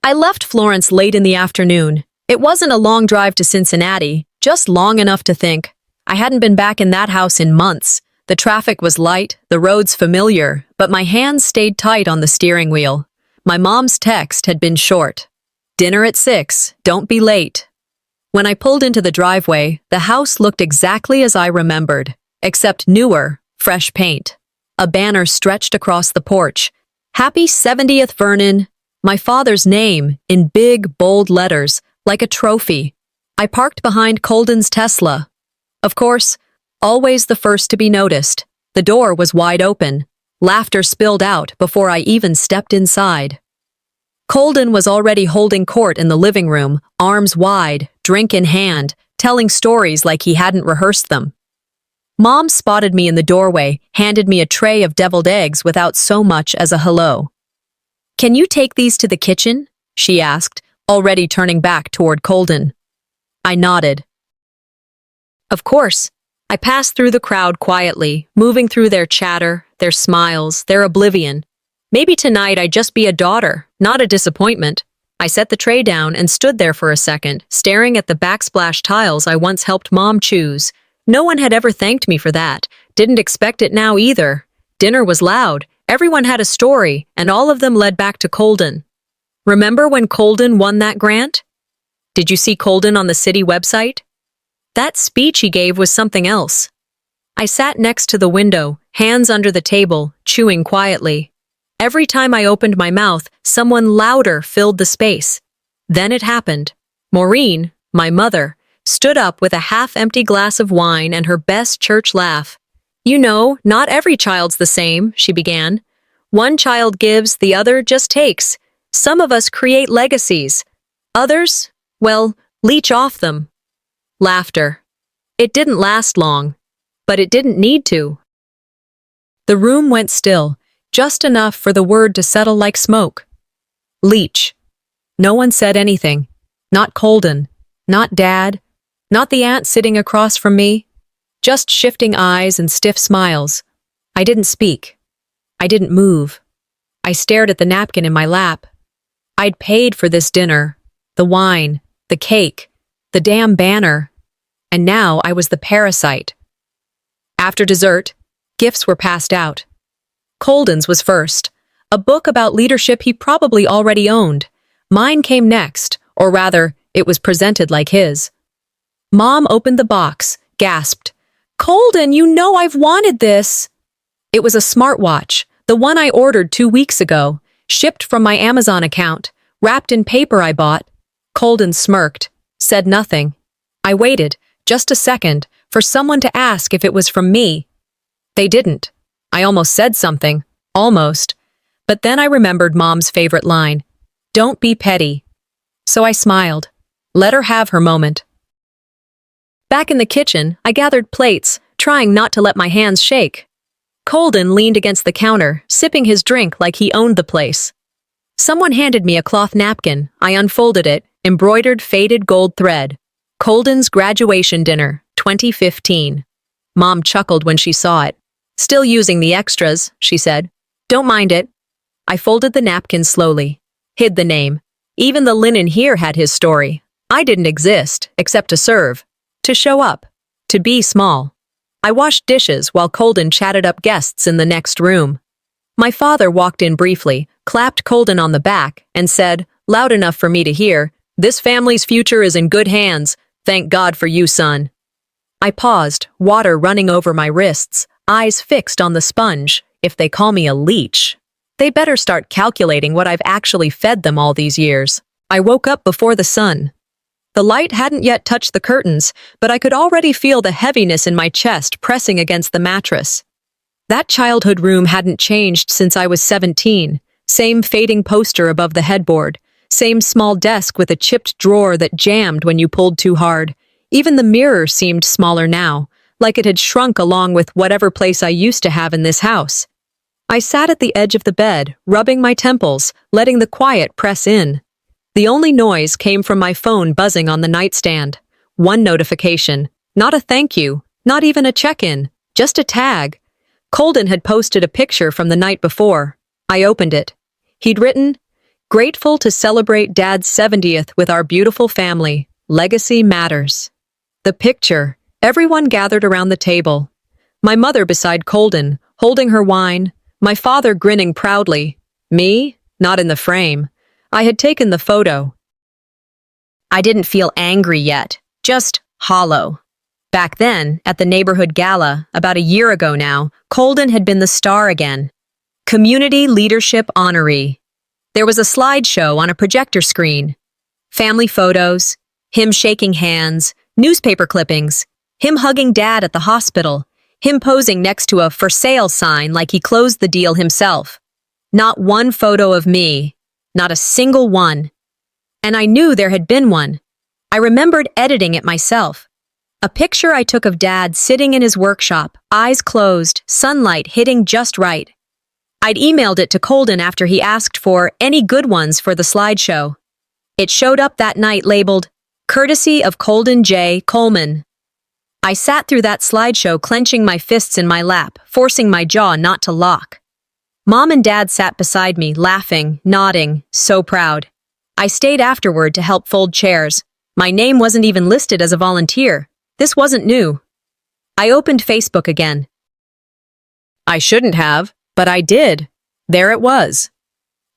I left Florence late in the afternoon. It wasn't a long drive to Cincinnati, just long enough to think. I hadn't been back in that house in months. The traffic was light, the roads familiar, but my hands stayed tight on the steering wheel. My mom's text had been short. Dinner at 6, don't be late. When I pulled into the driveway, the house looked exactly as I remembered, except newer, fresh paint. A banner stretched across the porch. Happy 70th Vernon. My father's name, in big, bold letters, like a trophy. I parked behind Colden's Tesla. Of course, always the first to be noticed. The door was wide open. Laughter spilled out before I even stepped inside. Colden was already holding court in the living room, arms wide, drink in hand, telling stories like he hadn't rehearsed them. Mom spotted me in the doorway, handed me a tray of deviled eggs without so much as a hello. "Can you take these to the kitchen?" she asked, already turning back toward Colden. I nodded. Of course. I passed through the crowd quietly, moving through their chatter, their smiles, their oblivion. Maybe tonight I'd just be a daughter, not a disappointment. I set the tray down and stood there for a second, staring at the backsplash tiles I once helped Mom choose. No one had ever thanked me for that. Didn't expect it now either. Dinner was loud. Everyone had a story, and all of them led back to Colden. Remember when Colden won that grant? Did you see Colden on the city website? That speech he gave was something else. I sat next to the window, hands under the table, chewing quietly. Every time I opened my mouth, someone louder filled the space. Then it happened. Maureen, my mother, stood up with a half-empty glass of wine and her best church laugh. "You know, not every child's the same," she began. "One child gives, the other just takes. Some of us create legacies. Others, well, leech off them." Laughter. It didn't last long, but it didn't need to. The room went still, just enough for the word to settle like smoke. Leech. No one said anything. Not Colden. Not Dad. Not the aunt sitting across from me. Just shifting eyes and stiff smiles. I didn't speak. I didn't move. I stared at the napkin in my lap. I'd paid for this dinner, the wine, the cake, the damn banner, and now I was the parasite. After dessert, gifts were passed out. Colden's was first, a book about leadership he probably already owned. Mine came next, or rather, it was presented like his. Mom opened the box, gasped, "Colden, you know I've wanted this!" It was a smartwatch, the one I ordered 2 weeks ago, shipped from my Amazon account, wrapped in paper I bought. Colden smirked, said nothing. I waited, just a second, for someone to ask if it was from me. They didn't. I almost said something. Almost. But then I remembered Mom's favorite line, "Don't be petty." So I smiled. Let her have her moment. Back in the kitchen, I gathered plates, trying not to let my hands shake. Colden leaned against the counter, sipping his drink like he owned the place. Someone handed me a cloth napkin. I unfolded it, embroidered faded gold thread. Colden's graduation dinner, 2015. Mom chuckled when she saw it. "Still using the extras," she said. "Don't mind it." I folded the napkin slowly, hid the name. Even the linen here had his story. I didn't exist, except to serve, to show up, to be small. I washed dishes while Colden chatted up guests in the next room. My father walked in briefly, clapped Colden on the back, and said, loud enough for me to hear, "This family's future is in good hands. Thank God for you, son." I paused, water running over my wrists, eyes fixed on the sponge. If they call me a leech, they better start calculating what I've actually fed them all these years. I woke up before the sun. The light hadn't yet touched the curtains, but I could already feel the heaviness in my chest pressing against the mattress. That childhood room hadn't changed since I was 17. Same fading poster above the headboard. Same small desk with a chipped drawer that jammed when you pulled too hard. Even the mirror seemed smaller now, like it had shrunk along with whatever place I used to have in this house. I sat at the edge of the bed, rubbing my temples, letting the quiet press in. The only noise came from my phone buzzing on the nightstand. One notification. Not a thank you, not even a check-in, just a tag. Colden had posted a picture from the night before. I opened it. He'd written, Grateful to celebrate Dad's 70th with our beautiful family. Legacy matters. The picture. Everyone gathered around the table. My mother beside Colden, holding her wine. My father grinning proudly. Me? Not in the frame. I had taken the photo. I didn't feel angry yet, just hollow. Back then, at the neighborhood gala, about a year ago now, Colden had been the star again. Community Leadership Honoree. There was a slideshow on a projector screen. Family photos, him shaking hands, newspaper clippings, him hugging Dad at the hospital, him posing next to a for sale sign like he closed the deal himself. Not one photo of me, not a single one. And I knew there had been one. I remembered editing it myself. A picture I took of Dad sitting in his workshop, eyes closed, sunlight hitting just right. I'd emailed it to Colden after he asked for any good ones for the slideshow. It showed up that night labeled, courtesy of Colden J. Coleman. I sat through that slideshow clenching my fists in my lap, forcing my jaw not to lock. Mom and Dad sat beside me, laughing, nodding, so proud. I stayed afterward to help fold chairs. My name wasn't even listed as a volunteer. This wasn't new. I opened Facebook again. I shouldn't have, but I did. There it was.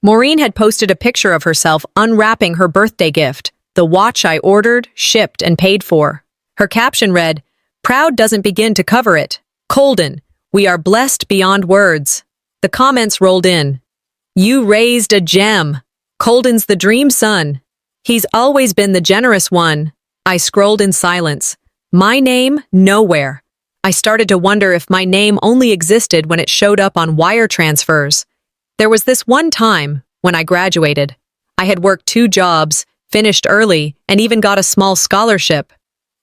Maureen had posted a picture of herself unwrapping her birthday gift, the watch I ordered, shipped, and paid for. Her caption read, "Proud doesn't begin to cover it. Colden, we are blessed beyond words." The comments rolled in. You raised a gem. Colden's the dream son. He's always been the generous one. I scrolled in silence. My name, nowhere. I started to wonder if my name only existed when it showed up on wire transfers. There was this one time, when I graduated. I had worked 2 jobs, finished early, and even got a small scholarship.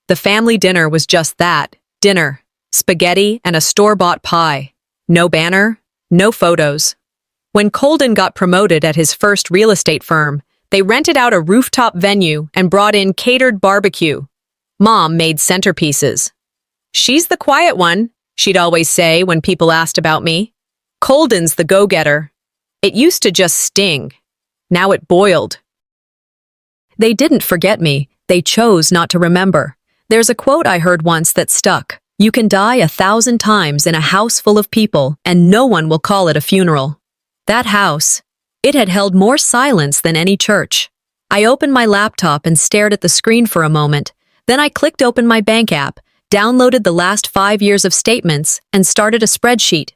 The family dinner was just that, dinner, spaghetti and a store-bought pie. No banner, no photos. When Colden got promoted at his first real estate firm, they rented out a rooftop venue and brought in catered barbecue. Mom made centerpieces. She's the quiet one, she'd always say when people asked about me. Colden's the go-getter. It used to just sting. Now it boiled. They didn't forget me. They chose not to remember. There's a quote I heard once that stuck. You can die 1,000 times in a house full of people, and no one will call it a funeral. That house, it had held more silence than any church. I opened my laptop and stared at the screen for a moment. Then I clicked open my bank app, downloaded the last 5 years of statements, and started a spreadsheet.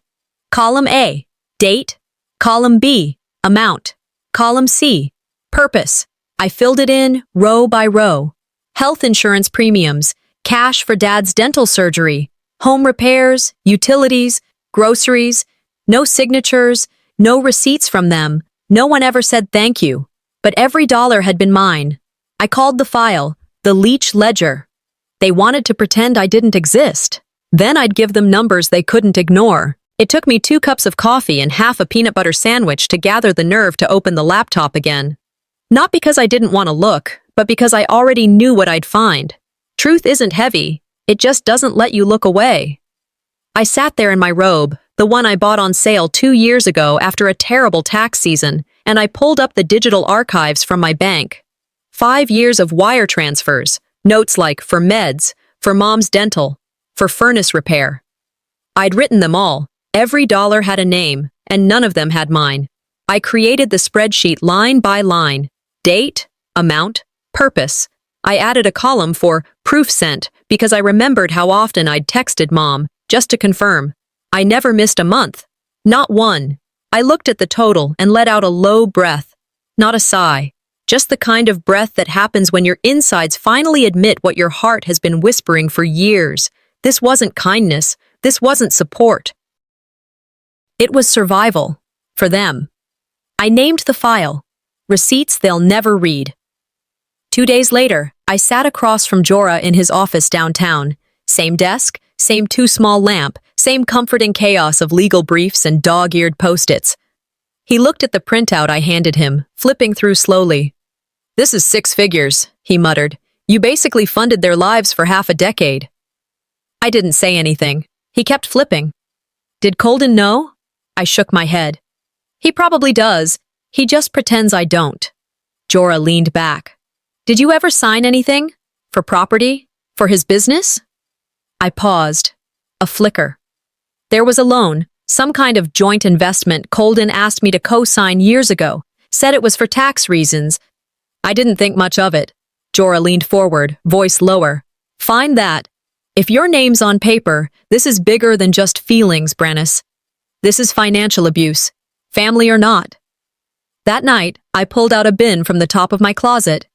Column A, date. Column B, amount. Column C, purpose. I filled it in row by row. Health insurance premiums, cash for Dad's dental surgery, home repairs, utilities, groceries, no signatures, no receipts from them. No one ever said thank you. But every dollar had been mine. I called the file, the LEECH ledger. They wanted to pretend I didn't exist. Then I'd give them numbers they couldn't ignore. It took me 2 cups of coffee and half a peanut butter sandwich to gather the nerve to open the laptop again. Not because I didn't want to look, but because I already knew what I'd find. Truth isn't heavy, it just doesn't let you look away. I sat there in my robe, the one I bought on sale 2 years ago after a terrible tax season, and I pulled up the digital archives from my bank. 5 years of wire transfers, notes like for meds, for Mom's dental, for furnace repair. I'd written them all. Every dollar had a name, and none of them had mine. I created the spreadsheet line by line. Date, amount, purpose. I added a column for proof sent because I remembered how often I'd texted Mom, just to confirm. I never missed a month. Not one. I looked at the total and let out a low breath. Not a sigh. Just the kind of breath that happens when your insides finally admit what your heart has been whispering for years. This wasn't kindness. This wasn't support. It was survival. For them. I named the file. Receipts they'll never read. 2 days later, I sat across from Jorah in his office downtown. Same desk, same too small lamp, same comforting chaos of legal briefs and dog-eared post-its. He looked at the printout I handed him, flipping through slowly. "This is 6 figures," he muttered. "You basically funded their lives for half a decade." I didn't say anything. He kept flipping. Did Colden know? I shook my head. He probably does. He just pretends I don't. Jorah leaned back. Did you ever sign anything? For property? For his business? I paused. A flicker. There was a loan, some kind of joint investment Colden asked me to co-sign years ago, said it was for tax reasons. I didn't think much of it. Jorah leaned forward, voice lower. Fine that. If your name's on paper, this is bigger than just feelings, Brannis. This is financial abuse, family or not. That night, I pulled out a bin from the top of my closet.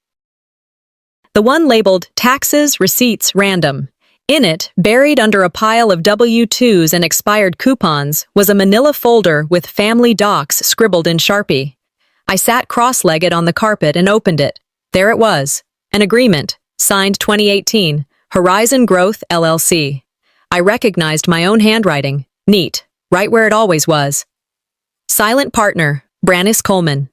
The one labeled Taxes, Receipts, Random. In it, buried under a pile of W-2s and expired coupons, was a manila folder with family docs scribbled in Sharpie. I sat cross-legged on the carpet and opened it. There it was. An agreement, signed 2018, Horizon Growth, LLC. I recognized my own handwriting. Neat. Right where it always was. Silent partner, Brannis Coleman.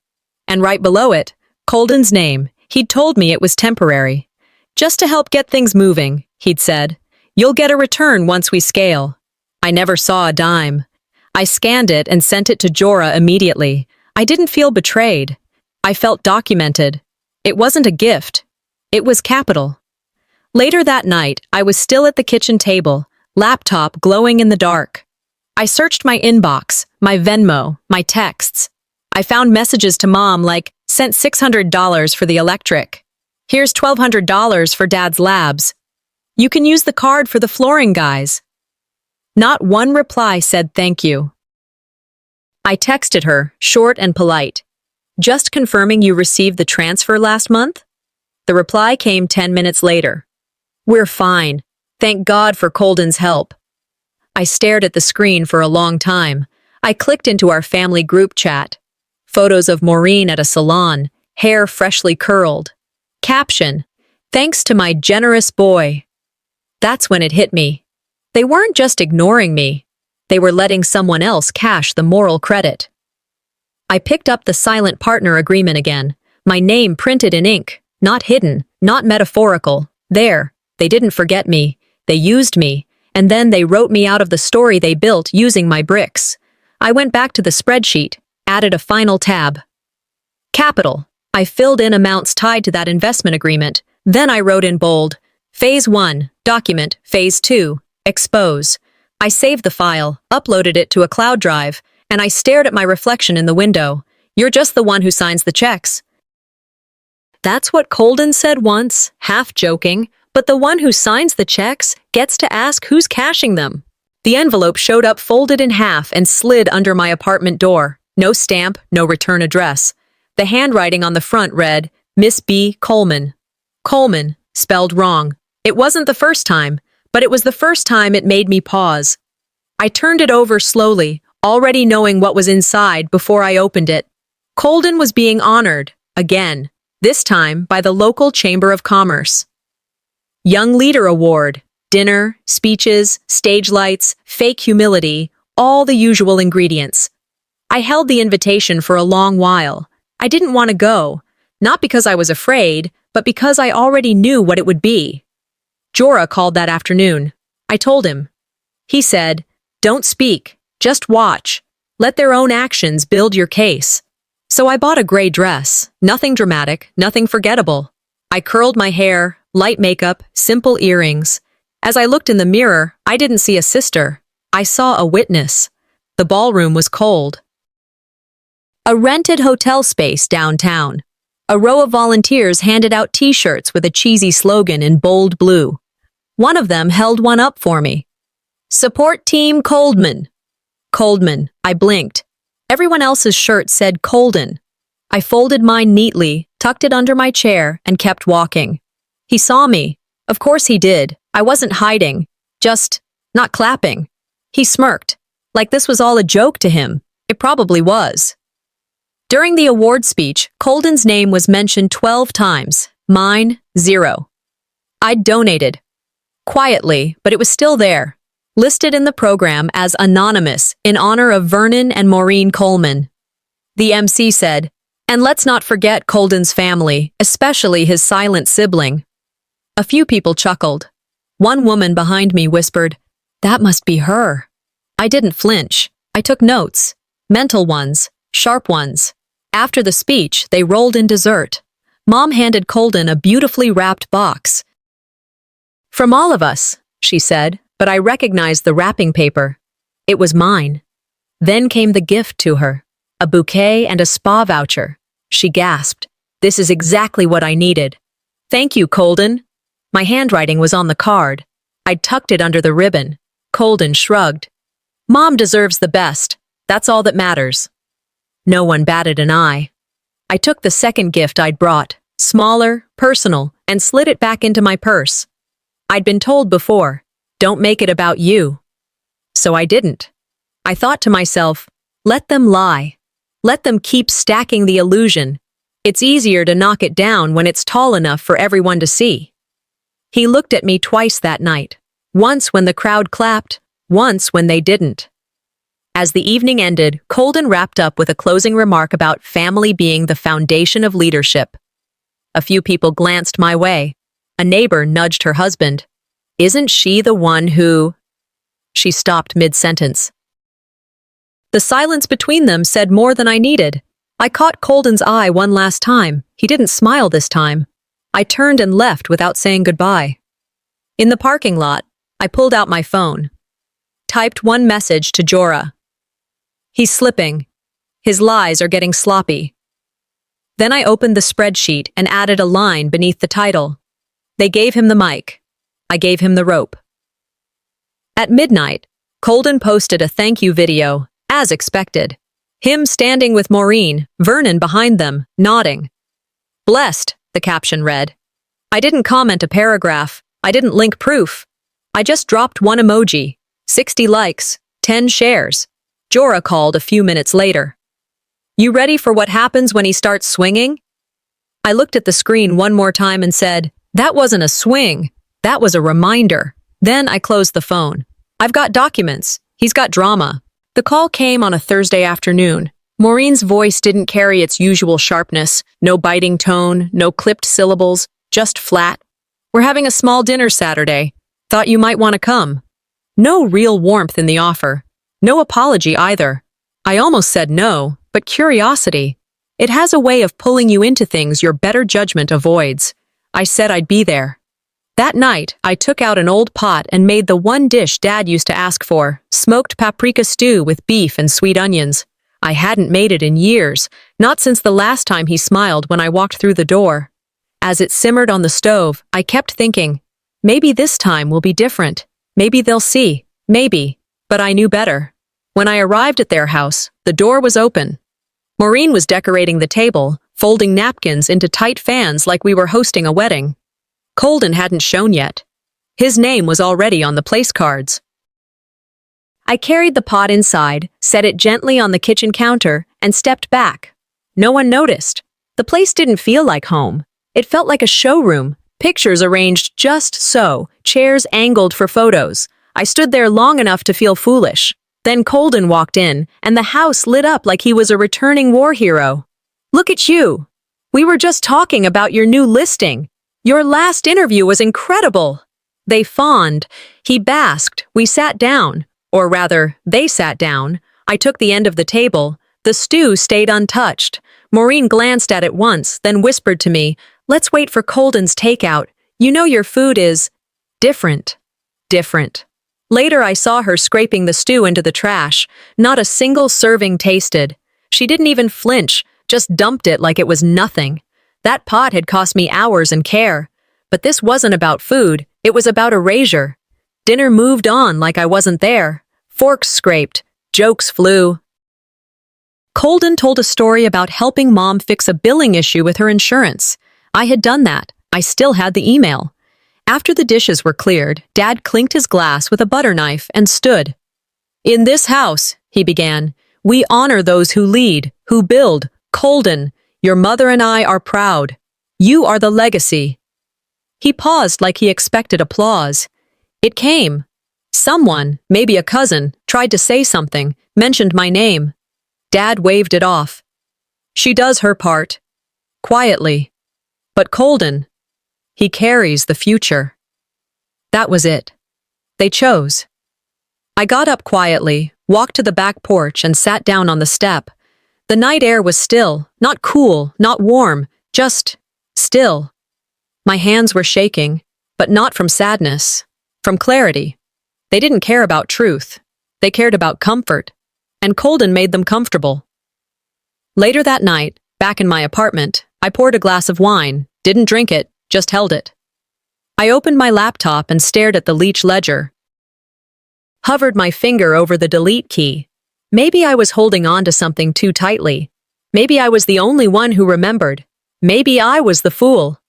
And right below it, Colden's name. He'd told me it was temporary. Just to help get things moving, he'd said. You'll get a return once we scale. I never saw a dime. I scanned it and sent it to Jorah immediately. I didn't feel betrayed. I felt documented. It wasn't a gift. It was capital. Later that night, I was still at the kitchen table, laptop glowing in the dark. I searched my inbox, my Venmo, my texts. I found messages to Mom like, sent $600 for the electric. Here's $1,200 for Dad's labs. You can use the card for the flooring, guys. Not one reply said thank you. I texted her, short and polite. Just confirming you received the transfer last month? The reply came 10 minutes later. We're fine. Thank God for Colden's help. I stared at the screen for a long time. I clicked into our family group chat. Photos of Maureen at a salon, hair freshly curled. Caption, thanks to my generous boy. That's when it hit me. They weren't just ignoring me. They were letting someone else cash the moral credit. I picked up the silent partner agreement again, my name printed in ink, not hidden, not metaphorical. There, they didn't forget me. They used me, and then they wrote me out of the story they built using my bricks. I went back to the spreadsheet, added a final tab. Capital. I filled in amounts tied to that investment agreement. Then I wrote in bold, Phase 1, document, Phase 2, expose. I saved the file, uploaded it to a cloud drive, and I stared at my reflection in the window. You're just the one who signs the checks. That's what Colden said once, half joking, but the one who signs the checks gets to ask who's cashing them. The envelope showed up folded in half and slid under my apartment door. No stamp, no return address. The handwriting on the front read, Miss B. Coleman. Coleman, spelled wrong. It wasn't the first time, but it was the first time it made me pause. I turned it over slowly, already knowing what was inside before I opened it. Colden was being honored, again, this time by the local Chamber of Commerce. Young Leader Award, dinner, speeches, stage lights, fake humility, all the usual ingredients. I held the invitation for a long while. I didn't want to go, not because I was afraid, but because I already knew what it would be. Jorah called that afternoon. I told him. He said, don't speak, just watch. Let their own actions build your case. So I bought a gray dress, nothing dramatic, nothing forgettable. I curled my hair, light makeup, simple earrings. As I looked in the mirror, I didn't see a sister. I saw a witness. The ballroom was cold. A rented hotel space downtown. A row of volunteers handed out t-shirts with a cheesy slogan in bold blue. One of them held one up for me. Support Team Coleman. Coleman, I blinked. Everyone else's shirt said Colden. I folded mine neatly, tucked it under my chair, and kept walking. He saw me. Of course he did. I wasn't hiding. Just not clapping. He smirked. Like this was all a joke to him. It probably was. During the award speech, Colden's name was mentioned 12 times. Mine, 0. I'd donated. Quietly, but it was still there. Listed in the program as anonymous in honor of Vernon and Maureen Coleman. The MC said, and let's not forget Colden's family, especially his silent sibling. A few people chuckled. One woman behind me whispered, that must be her. I didn't flinch. I took notes. Mental ones, sharp ones. After the speech, they rolled in dessert. Mom handed Colden a beautifully wrapped box. "From all of us," she said, but I recognized the wrapping paper. It was mine. Then came the gift to her, a bouquet and a spa voucher. She gasped. "This is exactly what I needed." "Thank you, Colden." My handwriting was on the card. I'd tucked it under the ribbon. Colden shrugged. "Mom deserves the best. That's all that matters." No one batted an eye. I took the second gift I'd brought, smaller, personal, and slid it back into my purse. I'd been told before, "Don't make it about you." So I didn't. I thought to myself, let them lie. Let them keep stacking the illusion. It's easier to knock it down when it's tall enough for everyone to see. He looked at me twice that night, once when the crowd clapped, once when they didn't. As the evening ended, Colden wrapped up with a closing remark about family being the foundation of leadership. A few people glanced my way. A neighbor nudged her husband. "Isn't she the one who—" She stopped mid-sentence. The silence between them said more than I needed. I caught Colden's eye one last time. He didn't smile this time. I turned and left without saying goodbye. In the parking lot, I pulled out my phone. Typed one message to Jorah. "He's slipping. His lies are getting sloppy." Then I opened the spreadsheet and added a line beneath the title. "They gave him the mic. I gave him the rope." At midnight, Colden posted a thank you video, as expected. Him standing with Maureen, Vernon behind them, nodding. "Blessed," the caption read. I didn't comment a paragraph. I didn't link proof. I just dropped one emoji, 60 likes, 10 shares. Jorah called a few minutes later. "You ready for what happens when he starts swinging?" I looked at the screen one more time and said, "That wasn't a swing. That was a reminder." Then I closed the phone. I've got documents. He's got drama. The call came on a Thursday afternoon. Maureen's voice didn't carry its usual sharpness. No biting tone, no clipped syllables, just flat. "We're having a small dinner Saturday. Thought you might want to come." No real warmth in the offer. No apology either. I almost said no, but curiosity. It has a way of pulling you into things your better judgment avoids. I said I'd be there. That night, I took out an old pot and made the one dish Dad used to ask for, smoked paprika stew with beef and sweet onions. I hadn't made it in years, not since the last time he smiled when I walked through the door. As it simmered on the stove, I kept thinking, maybe this time will be different. Maybe they'll see. Maybe. But I knew better. When I arrived at their house, the door was open. Maureen was decorating the table, folding napkins into tight fans like we were hosting a wedding. Colden hadn't shown yet. His name was already on the place cards. I carried the pot inside, set it gently on the kitchen counter, and stepped back. No one noticed. The place didn't feel like home. It felt like a showroom, pictures arranged just so, chairs angled for photos. I stood there long enough to feel foolish. Then Colden walked in, and the house lit up like he was a returning war hero. "Look at you. We were just talking about your new listing. Your last interview was incredible." They fawned. He basked. We sat down. Or rather, they sat down. I took the end of the table. The stew stayed untouched. Maureen glanced at it once, then whispered to me, "Let's wait for Colden's takeout. You know your food is different." Different. Later I saw her scraping the stew into the trash. Not a single serving tasted. She didn't even flinch, just dumped it like it was nothing. That pot had cost me hours and care. But this wasn't about food, it was about erasure. Dinner moved on like I wasn't there. Forks scraped. Jokes flew. Colden told a story about helping Mom fix a billing issue with her insurance. I had done that. I still had the email. After the dishes were cleared, Dad clinked his glass with a butter knife and stood. "In this house," he began, "we honor those who lead, who build. Colden, your mother and I are proud. You are the legacy." He paused like he expected applause. It came. Someone, maybe a cousin, tried to say something, mentioned my name. Dad waved it off. "She does her part." Quietly. But Colden, he carries the future. That was it. They chose. I got up quietly, walked to the back porch and sat down on the step. The night air was still, not cool, not warm, just still. My hands were shaking, but not from sadness, from clarity. They didn't care about truth. They cared about comfort, and Colden made them comfortable. Later that night, back in my apartment, I poured a glass of wine, didn't drink it, just held it. I opened my laptop and stared at the LEECH ledger. Hovered my finger over the delete key. Maybe I was holding on to something too tightly. Maybe I was the only one who remembered. Maybe I was the fool.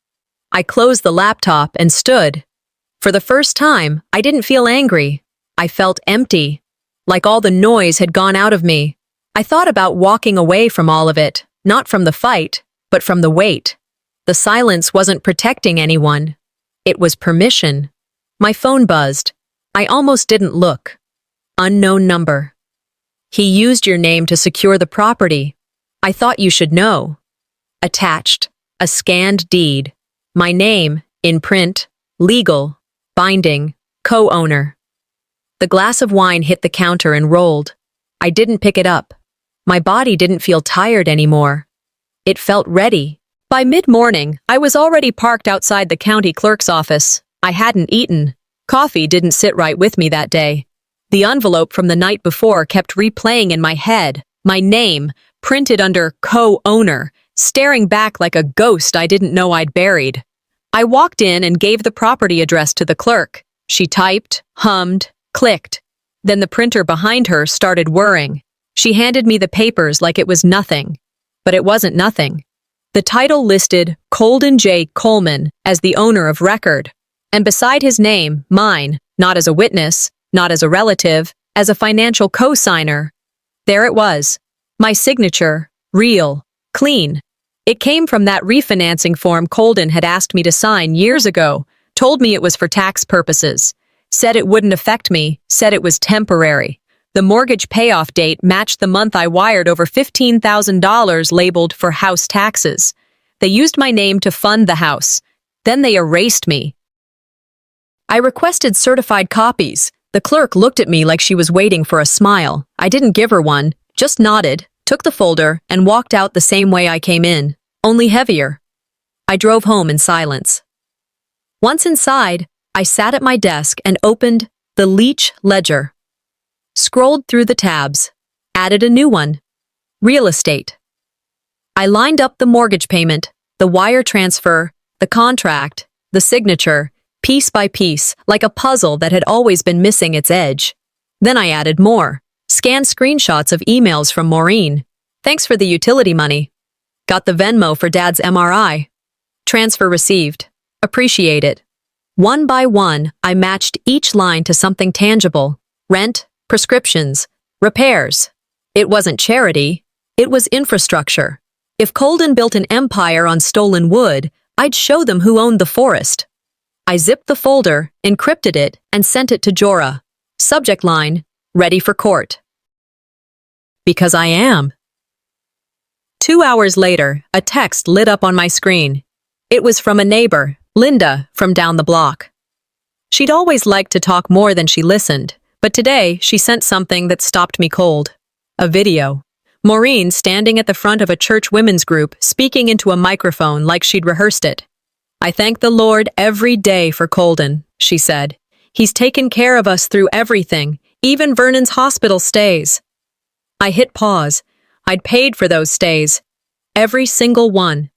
I closed the laptop and stood. For the first time, I didn't feel angry. I felt empty, like all the noise had gone out of me. I thought about walking away from all of it, not from the fight, but from the weight. The silence wasn't protecting anyone. It was permission. My phone buzzed. I almost didn't look. Unknown number. He used your name to secure the property. I thought you should know. Attached. A scanned deed. My name, in print, legal, binding, co-owner. The glass of wine hit the counter and rolled. I didn't pick it up. My body didn't feel tired anymore. It felt ready. By mid-morning, I was already parked outside the county clerk's office. I hadn't eaten. Coffee didn't sit right with me that day. The envelope from the night before kept replaying in my head. My name, printed under co-owner, staring back like a ghost I didn't know I'd buried. I walked in and gave the property address to the clerk. She typed, hummed, clicked. Then the printer behind her started whirring. She handed me the papers like it was nothing. But it wasn't nothing. The title listed Colden J. Coleman as the owner of record. And beside his name, mine, not as a witness, not as a relative, as a financial co-signer. There it was. My signature, real, clean. It came from that refinancing form Colden had asked me to sign years ago, told me it was for tax purposes, said it wouldn't affect me, said it was temporary. The mortgage payoff date matched the month I wired over $15,000 labeled for house taxes. They used my name to fund the house. Then they erased me. I requested certified copies. The clerk looked at me like she was waiting for a smile. I didn't give her one, just nodded, took the folder, and walked out the same way I came in, only heavier. I drove home in silence. Once inside, I sat at my desk and opened the LEECH ledger. Scrolled through the tabs, added a new one. Real estate. I lined up the mortgage payment, the wire transfer, the contract, the signature, piece by piece, like a puzzle that had always been missing its edge. Then I added more. Scanned screenshots of emails from Maureen. Thanks for the utility money. Got the Venmo for Dad's MRI. Transfer received. Appreciate it. One by one, I matched each line to something tangible. Rent, prescriptions, repairs. It wasn't charity. It was infrastructure. If Colden built an empire on stolen wood, I'd show them who owned the forest. I zipped the folder, encrypted it, and sent it to Jorah. Subject line, ready for court. Because I am. 2 hours later, a text lit up on my screen. It was from a neighbor, Linda, from down the block. She'd always liked to talk more than she listened, but today she sent something that stopped me cold. A video. Maureen standing at the front of a church women's group, speaking into a microphone like she'd rehearsed it. I thank the Lord every day for Colden, she said. He's taken care of us through everything, even Vernon's hospital stays. I hit pause. I'd paid for those stays. Every single one.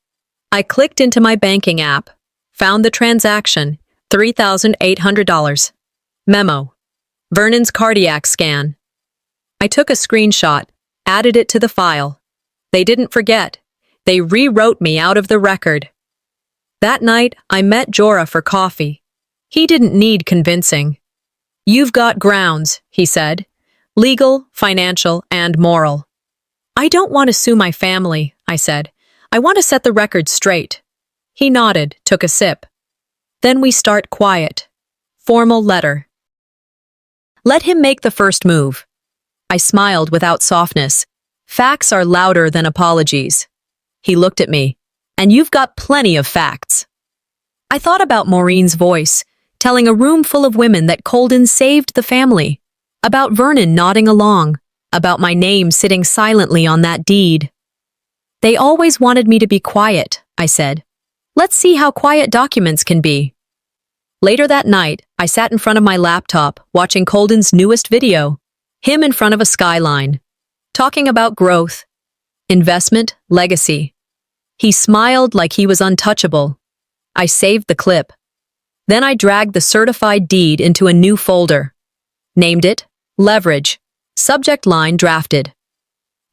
I clicked into my banking app, found the transaction, $3,800. Memo. Vernon's cardiac scan. I took a screenshot, added it to the file. They didn't forget. They rewrote me out of the record. That night, I met Jorah for coffee. He didn't need convincing. You've got grounds, he said. Legal, financial, and moral. I don't want to sue my family, I said. I want to set the record straight. He nodded, took a sip. Then we start quiet. Formal letter. Let him make the first move. I smiled without softness. Facts are louder than apologies. He looked at me. And you've got plenty of facts. I thought about Maureen's voice, telling a room full of women that Colden saved the family. About Vernon nodding along. About my name sitting silently on that deed. They always wanted me to be quiet, I said. Let's see how quiet documents can be. Later that night, I sat in front of my laptop watching Colden's newest video, him in front of a skyline, talking about growth, investment, legacy. He smiled like he was untouchable. I saved the clip. Then I dragged the certified deed into a new folder. Named it Leverage. Subject line drafted.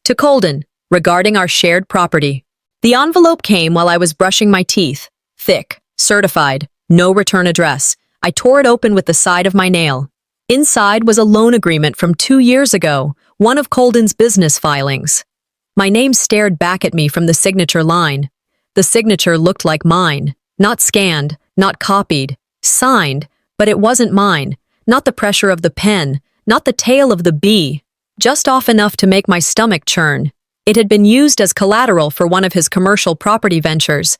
To Colden, regarding our shared property. The envelope came while I was brushing my teeth. Thick, certified, no return address. I tore it open with the side of my nail. Inside was a loan agreement from 2 years ago, one of Colden's business filings. My name stared back at me from the signature line. The signature looked like mine. Not scanned, not copied. Signed, but it wasn't mine. Not the pressure of the pen, not the tail of the bee. Just off enough to make my stomach churn. It had been used as collateral for one of his commercial property ventures.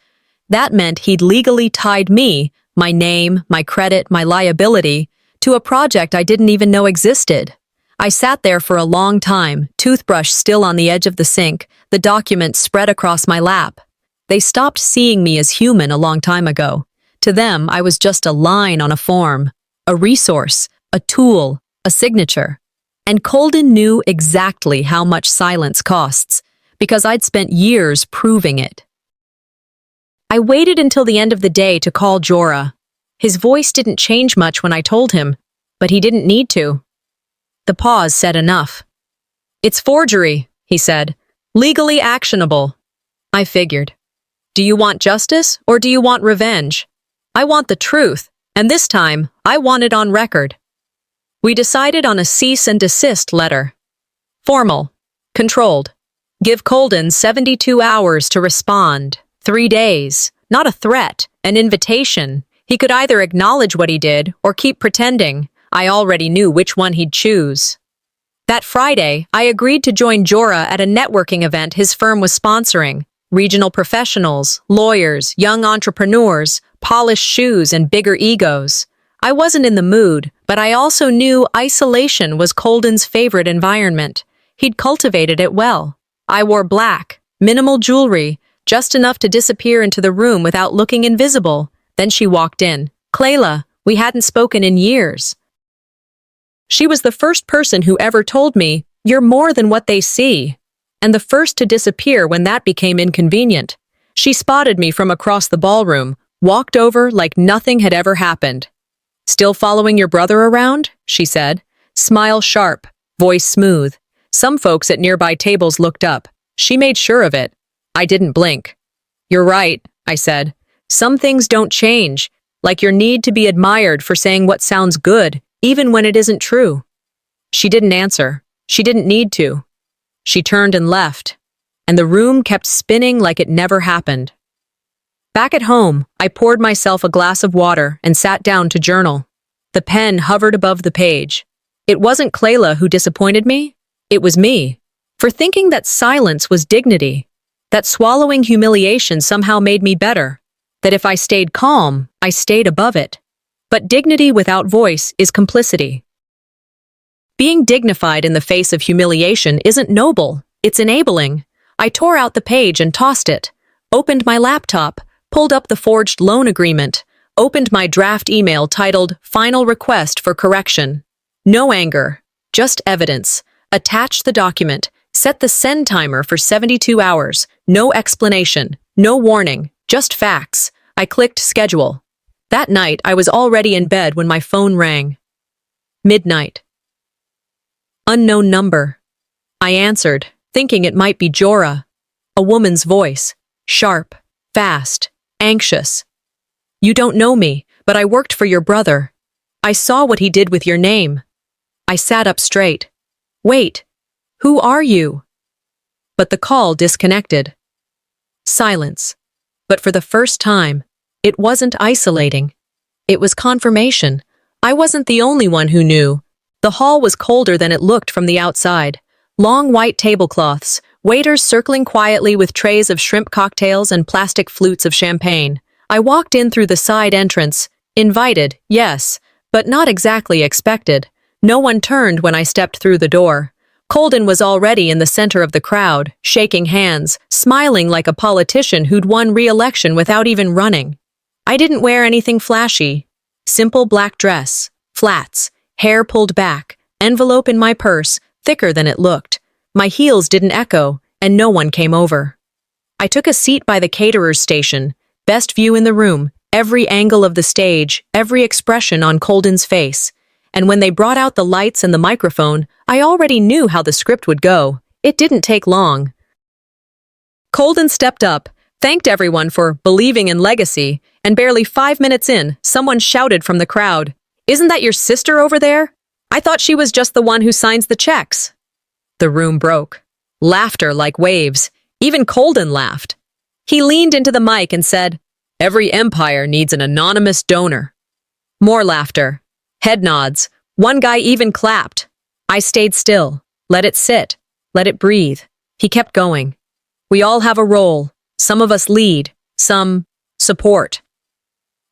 That meant he'd legally tied me, my name, my credit, my liability, to a project I didn't even know existed. I sat there for a long time, toothbrush still on the edge of the sink, the document spread across my lap. They stopped seeing me as human a long time ago. To them, I was just a line on a form, a resource, a tool, a signature. And Colden knew exactly how much silence costs, because I'd spent years proving it. I waited until the end of the day to call Jorah. His voice didn't change much when I told him, but he didn't need to. The pause said enough. It's forgery, he said. Legally actionable. I figured. Do you want justice or do you want revenge? I want the truth, and this time, I want it on record. We decided on a cease and desist letter. Formal. Controlled. Give Colden 72 hours to respond. 3 days. Not a threat, an invitation. He could either acknowledge what he did or keep pretending. I already knew which one he'd choose. That Friday, I agreed to join Jorah at a networking event his firm was sponsoring. Regional professionals, lawyers, young entrepreneurs, polished shoes, and bigger egos. I wasn't in the mood, but I also knew isolation was Colden's favorite environment. He'd cultivated it well. I wore black, minimal jewelry, just enough to disappear into the room without looking invisible. Then she walked in. Clayla, we hadn't spoken in years. She was the first person who ever told me, "You're more than what they see," and the first to disappear when that became inconvenient. She spotted me from across the ballroom, walked over like nothing had ever happened. Still following your brother around? She said. Smile sharp, voice smooth. Some folks at nearby tables looked up. She made sure of it. I didn't blink. You're right, I said. Some things don't change, like your need to be admired for saying what sounds good, even when it isn't true. She didn't answer. She didn't need to. She turned and left, and the room kept spinning like it never happened. Back at home, I poured myself a glass of water and sat down to journal. The pen hovered above the page. It wasn't Clayla who disappointed me. It was me, for thinking that silence was dignity, that swallowing humiliation somehow made me better, that if I stayed calm, I stayed above it. But dignity without voice is complicity. Being dignified in the face of humiliation isn't noble, it's enabling. I tore out the page and tossed it, opened my laptop, pulled up the forged loan agreement, opened my draft email titled Final Request for Correction. No anger, just evidence. Attached the document, set the send timer for 72 hours, no explanation, no warning, just facts. I clicked schedule. That night, I was already in bed when my phone rang. Midnight. Unknown number. I answered, thinking it might be Jorah. A woman's voice. Sharp, fast, anxious. You don't know me, but I worked for your brother. I saw what he did with your name. I sat up straight. Wait, who are you? But the call disconnected. Silence. But for the first time, it wasn't isolating. It was confirmation. I wasn't the only one who knew. The hall was colder than it looked from the outside. Long white tablecloths, waiters circling quietly with trays of shrimp cocktails and plastic flutes of champagne. I walked in through the side entrance. Invited, yes, but not exactly expected. No one turned when I stepped through the door. Colden was already in the center of the crowd, shaking hands, smiling like a politician who'd won re-election without even running. I didn't wear anything flashy. Simple black dress, flats, hair pulled back, envelope in my purse, thicker than it looked. My heels didn't echo, and no one came over. I took a seat by the caterer's station, best view in the room, every angle of the stage, every expression on Colden's face. And when they brought out the lights and the microphone, I already knew how the script would go. It didn't take long. Colden stepped up, thanked everyone for believing in legacy, and barely 5 minutes in, someone shouted from the crowd, "Isn't that your sister over there? I thought she was just the one who signs the checks." The room broke. Laughter like waves. Even Colden laughed. He leaned into the mic and said, "Every empire needs an anonymous donor." More laughter. Head nods. One guy even clapped. I stayed still. Let it sit. Let it breathe. He kept going. "We all have a role. Some of us lead. Some support."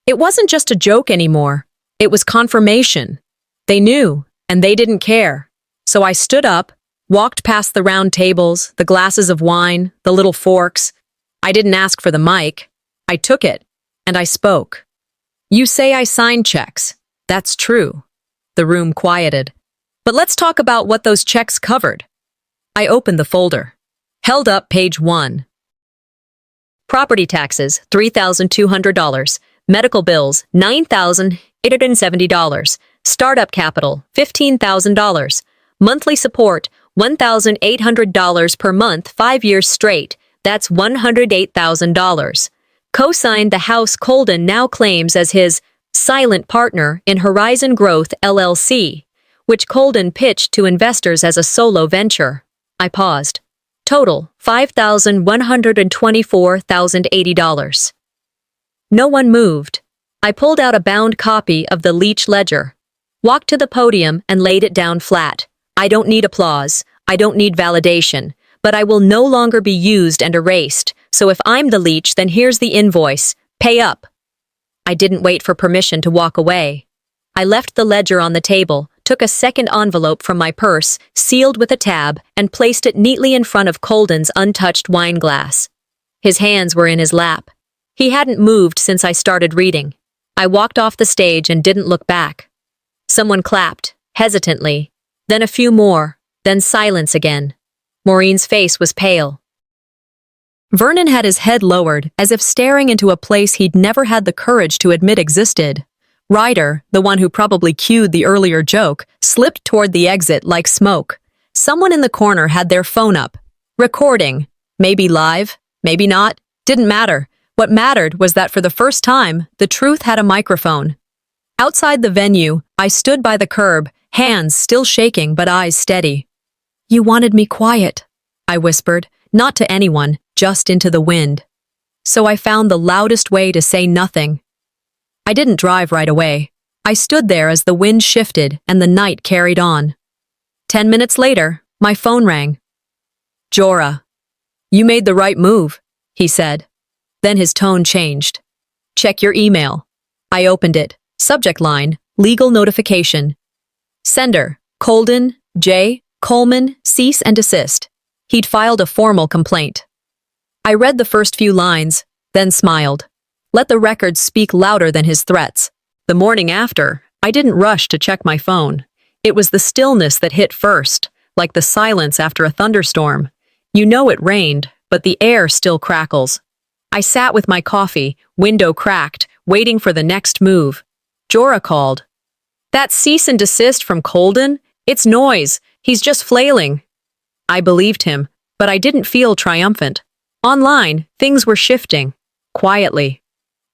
It wasn't just a joke anymore. It was confirmation. They knew, and they didn't care. So I stood up, walked past the round tables, the glasses of wine, the little forks. I didn't ask for the mic. I took it, and I spoke. "You say I sign checks. That's true." The room quieted. "But let's talk about what those checks covered." I opened the folder. Held up page 1. Property taxes, $3,200. Medical bills, $9,870. Startup capital, $15,000. Monthly support, $1,800 per month, 5 years straight. That's $108,000. Co-signed the house Colden now claims as his silent partner in Horizon Growth LLC, which Colden pitched to investors as a solo venture. I paused. Total, $5,124,080. No one moved. I pulled out a bound copy of the LEECH ledger, walked to the podium and laid it down flat. I don't need applause. I don't need validation. But I will no longer be used and erased. So if I'm the leech, then here's the invoice. Pay up. I didn't wait for permission to walk away. I left the ledger on the table, took a second envelope from my purse, sealed with a tab, and placed it neatly in front of Colden's untouched wine glass. His hands were in his lap. He hadn't moved since I started reading. I walked off the stage and didn't look back. Someone clapped, hesitantly, then a few more, then silence again. Maureen's face was pale. Vernon had his head lowered, as if staring into a place he'd never had the courage to admit existed. Ryder, the one who probably cued the earlier joke, slipped toward the exit like smoke. Someone in the corner had their phone up. Recording. Maybe live, maybe not. Didn't matter. What mattered was that for the first time, the truth had a microphone. Outside the venue, I stood by the curb, hands still shaking but eyes steady. "You wanted me quiet," I whispered, not to anyone, just into the wind. So I found the loudest way to say nothing. I didn't drive right away. I stood there as the wind shifted and the night carried on. 10 minutes later, my phone rang. "Jorah, you made the right move," he said. Then his tone changed. "Check your email." I opened it. Subject line, legal notification. Sender, Colden, J. Coleman, cease and desist. He'd filed a formal complaint. I read the first few lines, then smiled. Let the records speak louder than his threats. The morning after, I didn't rush to check my phone. It was the stillness that hit first, like the silence after a thunderstorm. You know it rained, but the air still crackles. I sat with my coffee, window cracked, waiting for the next move. Jorah called. "That cease and desist from Colden? It's noise. He's just flailing." I believed him, but I didn't feel triumphant. Online, things were shifting. Quietly.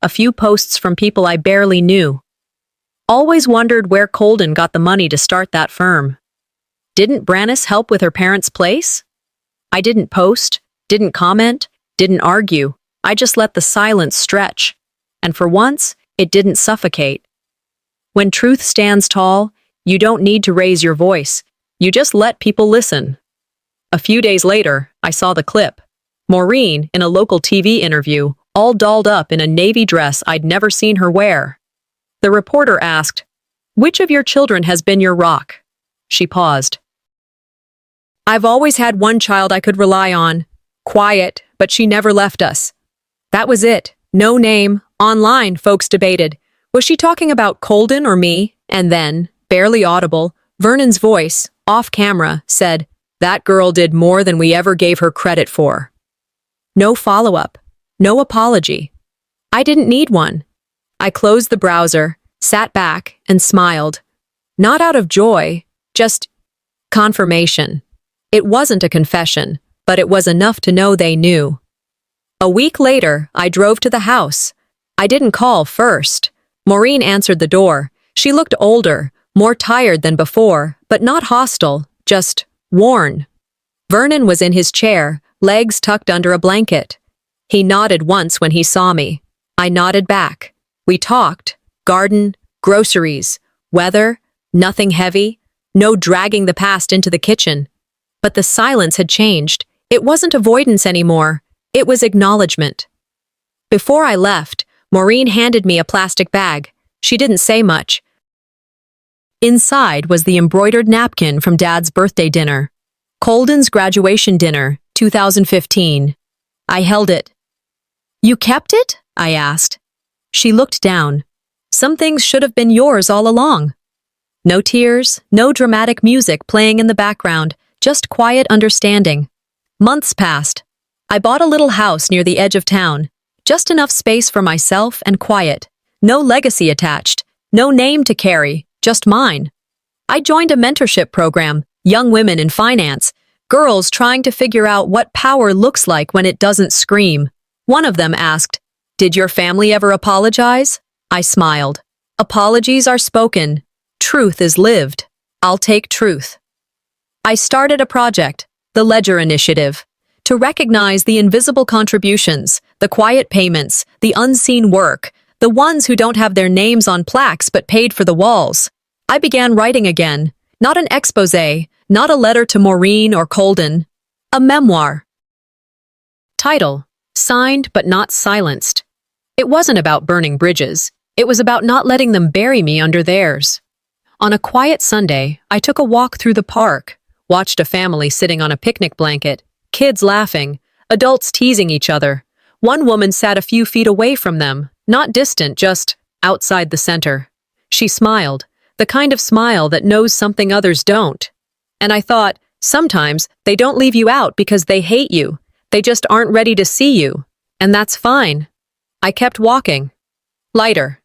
A few posts from people I barely knew. Always wondered where Colden got the money to start that firm. Didn't Brannis help with her parents' place? I didn't post, didn't comment, didn't argue. I just let the silence stretch. And for once, it didn't suffocate. When truth stands tall, you don't need to raise your voice. You just let people listen. A few days later, I saw the clip. Maureen, in a local TV interview, all dolled up in a navy dress I'd never seen her wear. The reporter asked, "Which of your children has been your rock?" She paused. I've always had one child I could rely on. Quiet, but she never left us. That was it. No name. Online, folks debated. Was she talking about Colden or me? And then, barely audible, Vernon's voice, off camera, said, "That girl did more than we ever gave her credit for." No follow-up. No apology. I didn't need one. I closed the browser, sat back, and smiled. Not out of joy, just confirmation. It wasn't a confession, but it was enough to know they knew. A week later, I drove to the house. I didn't call first. Maureen answered the door. She looked older, more tired than before, but not hostile, just worn. Vernon was in his chair, legs tucked under a blanket. He nodded once when he saw me. I nodded back. We talked. Garden, groceries, weather, nothing heavy, no dragging the past into the kitchen. But the silence had changed. It wasn't avoidance anymore. It was acknowledgement. Before I left, Maureen handed me a plastic bag. She didn't say much. Inside was the embroidered napkin from Dad's birthday dinner. Colden's graduation dinner, 2015. I held it. "You kept it?" I asked. She looked down. "Some things should have been yours all along." No tears, no dramatic music playing in the background, just quiet understanding. Months passed. I bought a little house near the edge of town. Just enough space for myself and quiet. No legacy attached. No name to carry, just mine. I joined a mentorship program, young women in finance, girls trying to figure out what power looks like when it doesn't scream. One of them asked, "Did your family ever apologize?" I smiled. Apologies are spoken. Truth is lived. I'll take truth. I started a project, the Ledger Initiative, to recognize the invisible contributions, the quiet payments, the unseen work, the ones who don't have their names on plaques but paid for the walls. I began writing again, not an exposé, not a letter to Maureen or Colden, a memoir. Title: Signed but not silenced. It wasn't about burning bridges. It was about not letting them bury me under theirs. On a quiet Sunday, I took a walk through the park, watched a family sitting on a picnic blanket, kids laughing, adults teasing each other. One woman sat a few feet away from them, not distant, just outside the center. She smiled, the kind of smile that knows something others don't. And I thought, sometimes they don't leave you out because they hate you. They just aren't ready to see you. And that's fine. I kept walking. Lighter.